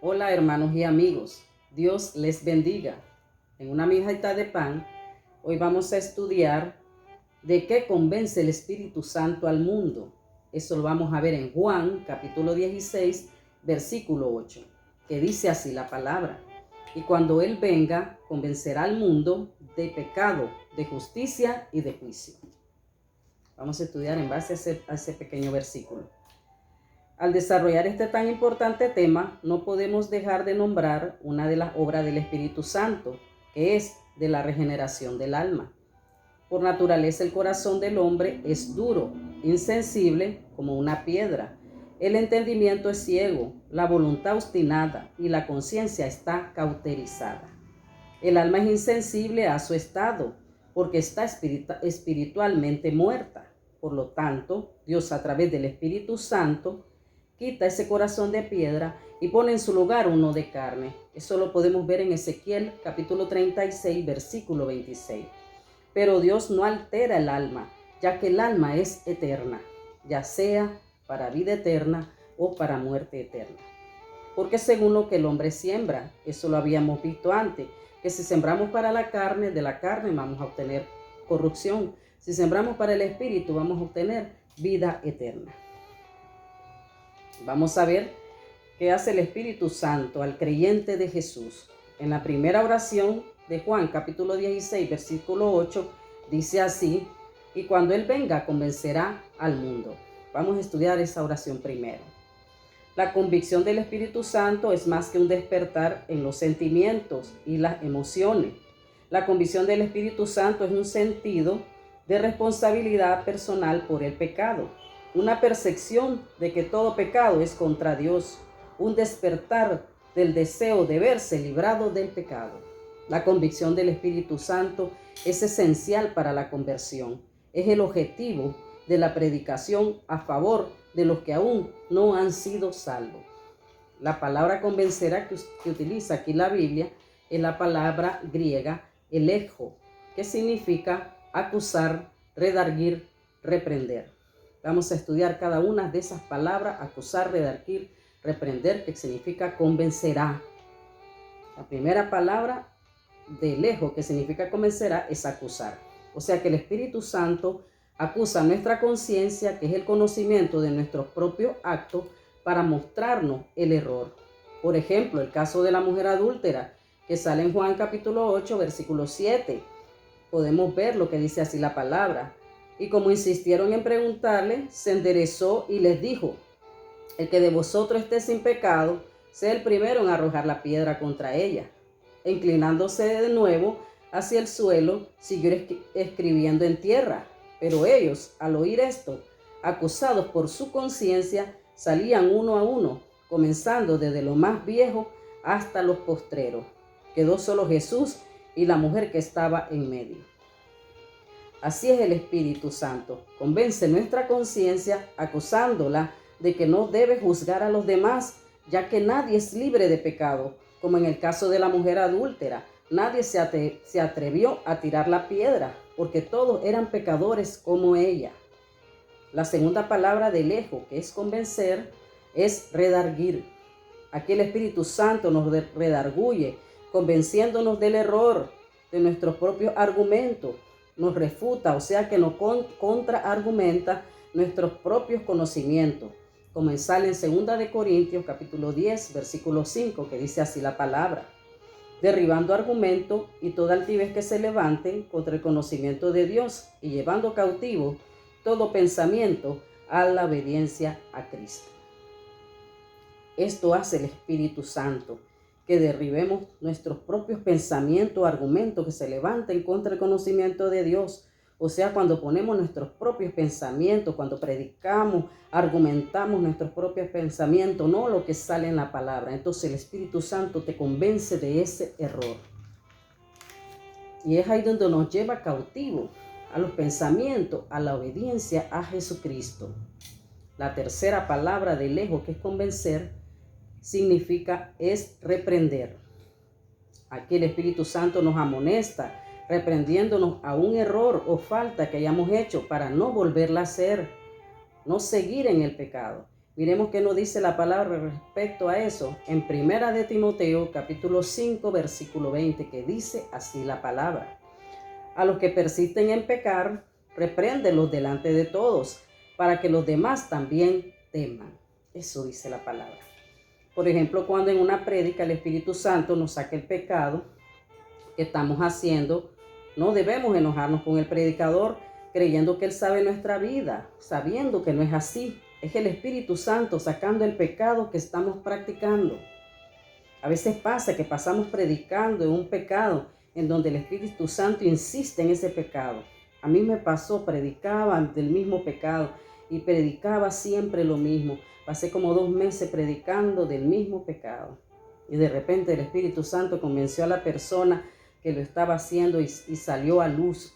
Hola hermanos y amigos, Dios les bendiga. En una mijita de pan, hoy vamos a estudiar de qué convence el Espíritu Santo al mundo. Eso lo vamos a ver en Juan capítulo 16, versículo 8, que dice así la palabra. Y cuando Él venga, convencerá al mundo de pecado, de justicia y de juicio. Vamos a estudiar en base a ese pequeño versículo. Al desarrollar este tan importante tema, no podemos dejar de nombrar una de las obras del Espíritu Santo, que es de la regeneración del alma. Por naturaleza, el corazón del hombre es duro, insensible como una piedra. El entendimiento es ciego, la voluntad obstinada y la conciencia está cauterizada. El alma es insensible a su estado, porque está espiritualmente muerta. Por lo tanto, Dios a través del Espíritu Santo quita ese corazón de piedra y pone en su lugar uno de carne. Eso lo podemos ver en Ezequiel capítulo 36, versículo 26. Pero Dios no altera el alma, ya que el alma es eterna, ya sea para vida eterna o para muerte eterna. Porque según lo que el hombre siembra, eso lo habíamos visto antes, que si sembramos para la carne, de la carne vamos a obtener corrupción. Si sembramos para el espíritu, vamos a obtener vida eterna. Vamos a ver qué hace el Espíritu Santo al creyente de Jesús. En la primera oración de Juan, capítulo 16, versículo 8, dice así: y cuando Él venga, convencerá al mundo. Vamos a estudiar esa oración primero. La convicción del Espíritu Santo es más que un despertar en los sentimientos y las emociones. La convicción del Espíritu Santo es un sentido de responsabilidad personal por el pecado, una percepción de que todo pecado es contra Dios, un despertar del deseo de verse librado del pecado. La convicción del Espíritu Santo es esencial para la conversión. Es el objetivo de la predicación a favor de los que aún no han sido salvos. La palabra convencerá que utiliza aquí la Biblia es la palabra griega elejo, que significa acusar, redarguir, reprender. Vamos a estudiar cada una de esas palabras: acusar, redarguir, reprender, que significa convencerá. La primera palabra de elejo, que significa convencerá, es acusar. O sea que el Espíritu Santo acusa nuestra conciencia, que es el conocimiento de nuestros propios actos, para mostrarnos el error. Por ejemplo, el caso de la mujer adúltera, que sale en Juan capítulo 8, versículo 7. Podemos ver lo que dice así la palabra. Y como insistieron en preguntarle, se enderezó y les dijo: el que de vosotros esté sin pecado, sea el primero en arrojar la piedra contra ella. E inclinándose de nuevo hacia el suelo, siguió escribiendo en tierra. Pero ellos, al oír esto, acusados por su conciencia, salían uno a uno, comenzando desde lo más viejo hasta los postreros. Quedó solo Jesús y la mujer que estaba en medio. Así es el Espíritu Santo. Convence nuestra conciencia acusándola de que no debe juzgar a los demás, ya que nadie es libre de pecado, como en el caso de la mujer adúltera. Nadie se atrevió a tirar la piedra, porque todos eran pecadores como ella. La segunda palabra de elejo, que es convencer, es redarguir. Aquí el Espíritu Santo nos redarguye, convenciéndonos del error de nuestros propios argumentos. Nos refuta, o sea que nos contraargumenta nuestros propios conocimientos, como sale en 2 de Corintios capítulo 10, versículo 5, que dice así la palabra: derribando argumentos y toda altivez que se levante contra el conocimiento de Dios, y llevando cautivo todo pensamiento a la obediencia a Cristo. Esto hace el Espíritu Santo, que derribemos nuestros propios pensamientos, argumentos que se levanten contra el conocimiento de Dios. O sea, cuando ponemos nuestros propios pensamientos, cuando predicamos, argumentamos nuestros propios pensamientos, no lo que sale en la palabra. Entonces el Espíritu Santo te convence de ese error. Y es ahí donde nos lleva cautivo a los pensamientos, a la obediencia a Jesucristo. La tercera palabra de lejos, que es convencer, significa es reprender. Aquí el Espíritu Santo nos amonesta, reprendiéndonos a un error o falta que hayamos hecho para no volverla a hacer, no seguir en el pecado. Miremos qué nos dice la palabra respecto a eso en Primera de Timoteo, capítulo 5, versículo 20, que dice así la palabra. A los que persisten en pecar, repréndelos delante de todos, para que los demás también teman. Eso dice la palabra. Por ejemplo, cuando en una prédica el Espíritu Santo nos saca el pecado que estamos haciendo, no debemos enojarnos con el predicador creyendo que él sabe nuestra vida, sabiendo que no es así. Es el Espíritu Santo sacando el pecado que estamos practicando. A veces pasa que pasamos predicando en un pecado en donde el Espíritu Santo insiste en ese pecado. A mí me pasó, predicaba del mismo pecado y predicaba siempre lo mismo. Pasé como 2 meses predicando del mismo pecado. Y de repente el Espíritu Santo convenció a la persona que lo estaba haciendo y salió a luz.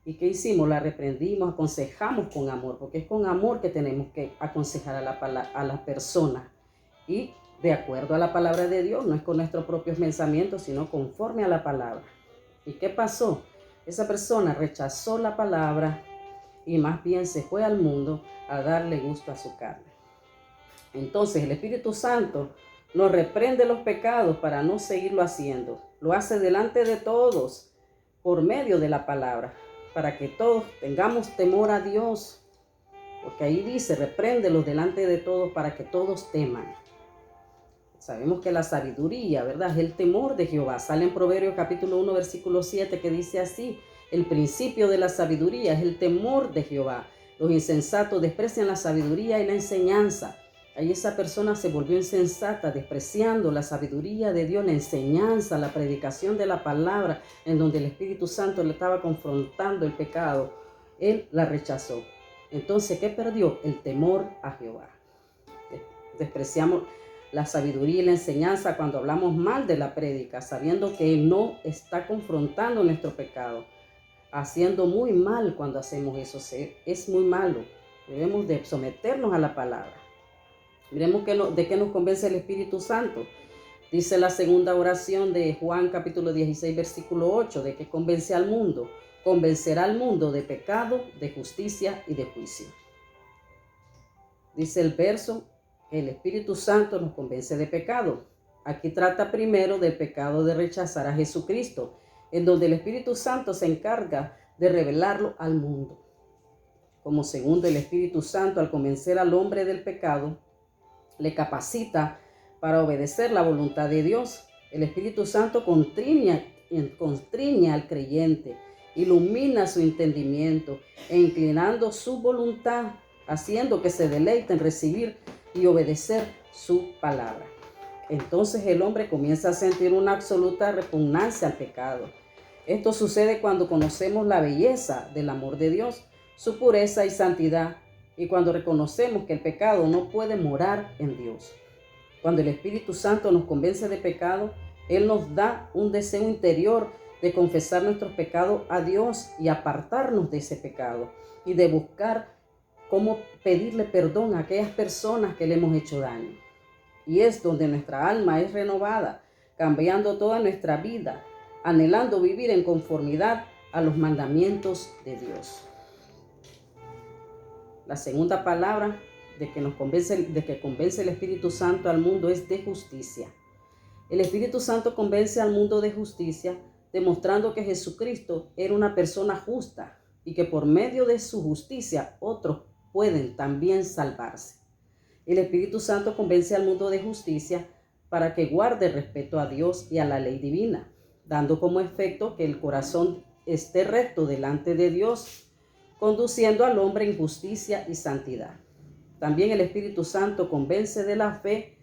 ¿Y qué hicimos? La reprendimos, aconsejamos con amor, porque es con amor que tenemos que aconsejar a la persona. Y de acuerdo a la palabra de Dios, no es con nuestros propios pensamientos, sino conforme a la palabra. ¿Y qué pasó? Esa persona rechazó la palabra y más bien se fue al mundo a darle gusto a su carne. Entonces el Espíritu Santo nos reprende los pecados para no seguirlo haciendo. Lo hace delante de todos por medio de la palabra, para que todos tengamos temor a Dios. Porque ahí dice, repréndelos delante de todos para que todos teman. Sabemos que la sabiduría, ¿verdad?, es el temor de Jehová. Sale en Proverbios capítulo 1, versículo 7, que dice así: el principio de la sabiduría es el temor de Jehová. Los insensatos desprecian la sabiduría y la enseñanza. Ahí esa persona se volvió insensata, despreciando la sabiduría de Dios, la enseñanza, la predicación de la palabra, en donde el Espíritu Santo le estaba confrontando el pecado. Él la rechazó. Entonces, ¿qué perdió? El temor a Jehová. Despreciamos la sabiduría y la enseñanza cuando hablamos mal de la prédica, sabiendo que Él no está confrontando nuestro pecado, haciendo muy mal cuando hacemos eso. Es muy malo. Debemos de someternos a la palabra. Miremos de qué nos convence el Espíritu Santo. Dice la segunda oración de Juan capítulo 16, versículo 8, de que convence al mundo. Convencerá al mundo de pecado, de justicia y de juicio. Dice el verso: el Espíritu Santo nos convence de pecado. Aquí trata primero del pecado de rechazar a Jesucristo, en donde el Espíritu Santo se encarga de revelarlo al mundo. Como segundo, el Espíritu Santo, al convencer al hombre del pecado, le capacita para obedecer la voluntad de Dios. El Espíritu Santo constriña al creyente, ilumina su entendimiento e inclinando su voluntad, haciendo que se deleite en recibir y obedecer su palabra. Entonces el hombre comienza a sentir una absoluta repugnancia al pecado. Esto sucede cuando conocemos la belleza del amor de Dios, su pureza y santidad, y cuando reconocemos que el pecado no puede morar en Dios. Cuando el Espíritu Santo nos convence de pecado, Él nos da un deseo interior de confesar nuestros pecados a Dios y apartarnos de ese pecado y de buscar cómo pedirle perdón a aquellas personas que le hemos hecho daño. Y es donde nuestra alma es renovada, cambiando toda nuestra vida, anhelando vivir en conformidad a los mandamientos de Dios. La segunda palabra de que convence el Espíritu Santo al mundo es de justicia. El Espíritu Santo convence al mundo de justicia, demostrando que Jesucristo era una persona justa y que por medio de su justicia otros pueden también salvarse. El Espíritu Santo convence al mundo de justicia para que guarde respeto a Dios y a la ley divina, dando como efecto que el corazón esté recto delante de Dios, conduciendo al hombre en justicia y santidad. También el Espíritu Santo convence de la fe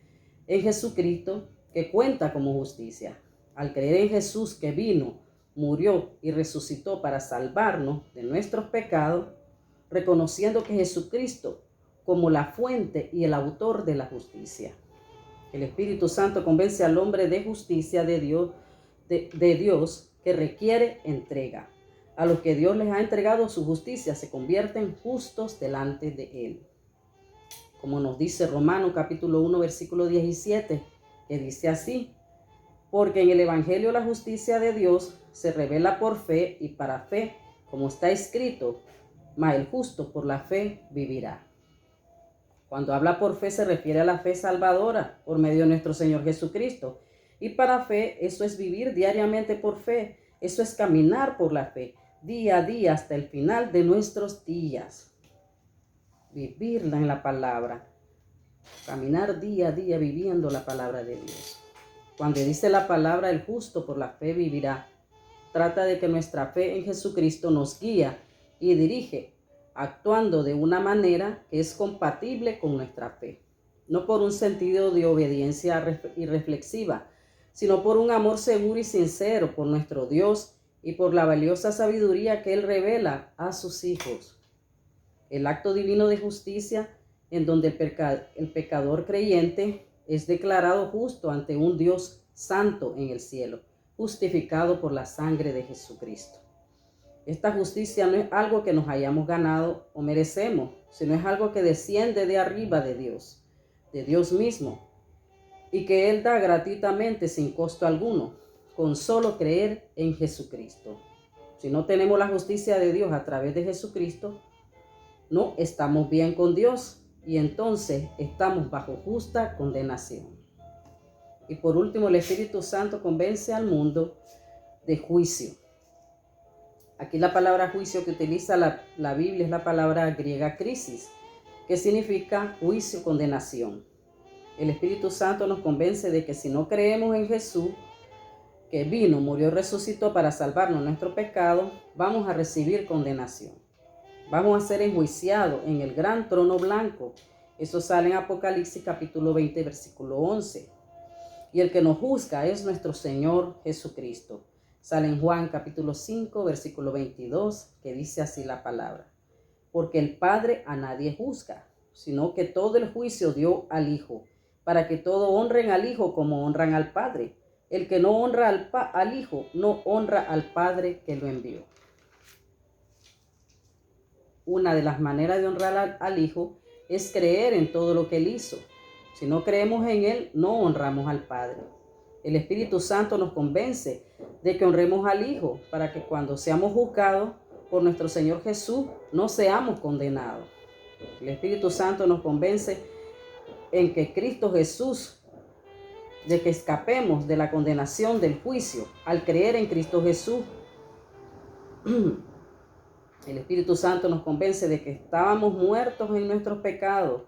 en Jesucristo, que cuenta como justicia. Al creer en Jesús, que vino, murió y resucitó para salvarnos de nuestros pecados, reconociendo que Jesucristo como la fuente y el autor de la justicia. El Espíritu Santo convence al hombre de justicia de Dios que requiere entrega. A los que Dios les ha entregado su justicia se convierten justos delante de Él. Como nos dice Romanos capítulo 1, versículo 17, que dice así: porque en el Evangelio la justicia de Dios se revela por fe y para fe, como está escrito, mas el justo por la fe vivirá. Cuando habla por fe se refiere a la fe salvadora por medio de nuestro Señor Jesucristo. Y para fe, eso es vivir diariamente por fe. Eso es caminar por la fe, día a día hasta el final de nuestros días. Vivirla en la palabra. Caminar día a día viviendo la palabra de Dios. Cuando dice la palabra, el justo por la fe vivirá. Trata de que nuestra fe en Jesucristo nos guía y dirige, actuando de una manera que es compatible con nuestra fe. No por un sentido de obediencia irreflexiva, sino por un amor seguro y sincero por nuestro Dios y por la valiosa sabiduría que Él revela a sus hijos. El acto divino de justicia en donde el pecador creyente es declarado justo ante un Dios santo en el cielo, justificado por la sangre de Jesucristo. Esta justicia no es algo que nos hayamos ganado o merecemos, sino es algo que desciende de arriba de Dios mismo, y que Él da gratuitamente sin costo alguno, con solo creer en Jesucristo. Si no tenemos la justicia de Dios a través de Jesucristo, no estamos bien con Dios y entonces estamos bajo justa condenación. Y por último, el Espíritu Santo convence al mundo de juicio. Aquí la palabra juicio que utiliza la Biblia es la palabra griega crisis, que significa juicio, condenación. El Espíritu Santo nos convence de que si no creemos en Jesús, que vino, murió y resucitó para salvarnos de nuestro pecado, vamos a recibir condenación. Vamos a ser enjuiciados en el gran trono blanco. Eso sale en Apocalipsis capítulo 20, versículo 11. Y el que nos juzga es nuestro Señor Jesucristo. Sale en Juan capítulo 5, versículo 22, que dice así la palabra. Porque el Padre a nadie juzga, sino que todo el juicio dio al Hijo, para que todos honren al Hijo como honran al Padre. El que no honra al Hijo, no honra al Padre que lo envió. Una de las maneras de honrar al Hijo es creer en todo lo que Él hizo. Si no creemos en Él, no honramos al Padre. El Espíritu Santo nos convence de que honremos al Hijo para que cuando seamos juzgados por nuestro Señor Jesús, no seamos condenados. El Espíritu Santo nos convence en que Cristo Jesús, de que escapemos de la condenación del juicio al creer en Cristo Jesús. El Espíritu Santo nos convence de que estábamos muertos en nuestros pecados.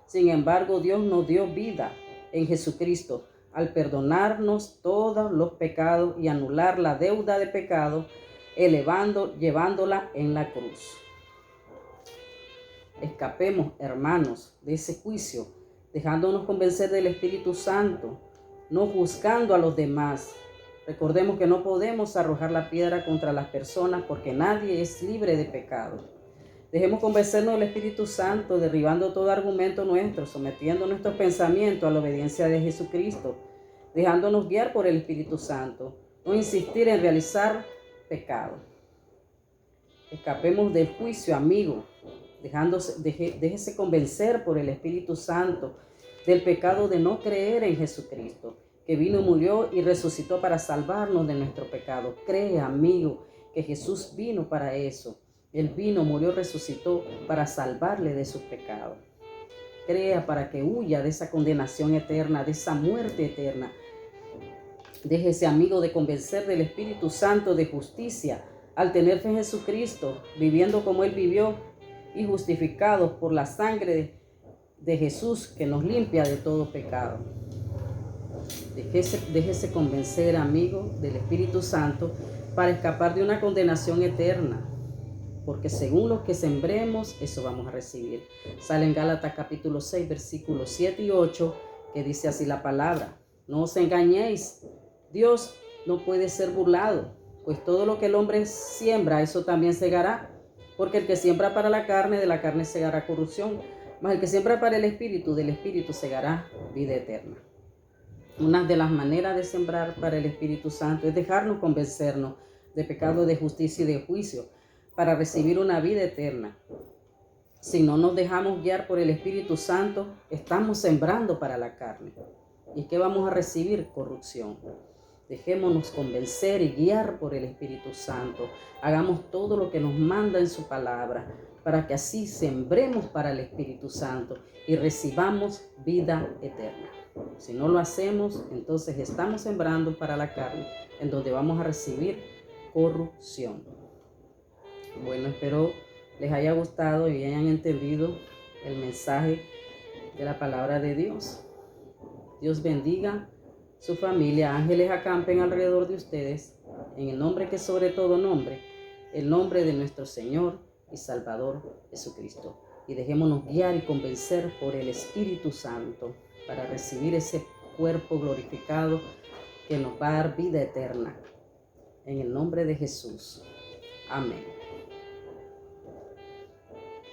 Sin embargo, Dios nos dio vida en Jesucristo al perdonarnos todos los pecados y anular la deuda de pecado, llevándola en la cruz. Escapemos, hermanos, de ese juicio, dejándonos convencer del Espíritu Santo, no juzgando a los demás. Recordemos que no podemos arrojar la piedra contra las personas porque nadie es libre de pecado. Dejemos convencernos del Espíritu Santo, derribando todo argumento nuestro, sometiendo nuestros pensamientos a la obediencia de Jesucristo, dejándonos guiar por el Espíritu Santo, no insistir en realizar pecado. Escapemos del juicio, amigo, déjese convencer por el Espíritu Santo del pecado de no creer en Jesucristo, que vino, murió y resucitó para salvarnos de nuestro pecado. Cree, amigo, que Jesús vino para eso. Él vino, murió, resucitó para salvarle de sus pecados. Crea para que huya de esa condenación eterna, de esa muerte eterna. Déjese, amigo, de convencer del Espíritu Santo de justicia al tener fe en Jesucristo, viviendo como Él vivió y justificados por la sangre de Jesús que nos limpia de todo pecado. Déjese convencer, amigo, del Espíritu Santo para escapar de una condenación eterna. Porque según lo que sembremos, eso vamos a recibir. Sale en Gálatas capítulo 6, versículos 7 y 8, que dice así la palabra. No os engañéis, Dios no puede ser burlado, pues todo lo que el hombre siembra, eso también segará. Porque el que siembra para la carne, de la carne segará corrupción, mas el que siembra para el Espíritu, del Espíritu segará vida eterna. Una de las maneras de sembrar para el Espíritu Santo es dejarnos convencernos de pecado, de justicia y de juicio para recibir una vida eterna. Si no nos dejamos guiar por el Espíritu Santo, estamos sembrando para la carne. ¿Y qué vamos a recibir? Corrupción. Dejémonos convencer y guiar por el Espíritu Santo. Hagamos todo lo que nos manda en su palabra, para que así sembremos para el Espíritu Santo y recibamos vida eterna. Si no lo hacemos, entonces estamos sembrando para la carne, en donde vamos a recibir corrupción. Bueno, espero les haya gustado y hayan entendido el mensaje de la palabra de Dios. Dios bendiga su familia, ángeles acampen alrededor de ustedes, en el nombre que sobre todo nombre, el nombre de nuestro Señor y Salvador Jesucristo. Y dejémonos guiar y convencer por el Espíritu Santo para recibir ese cuerpo glorificado que nos va a dar vida eterna. En el nombre de Jesús. Amén.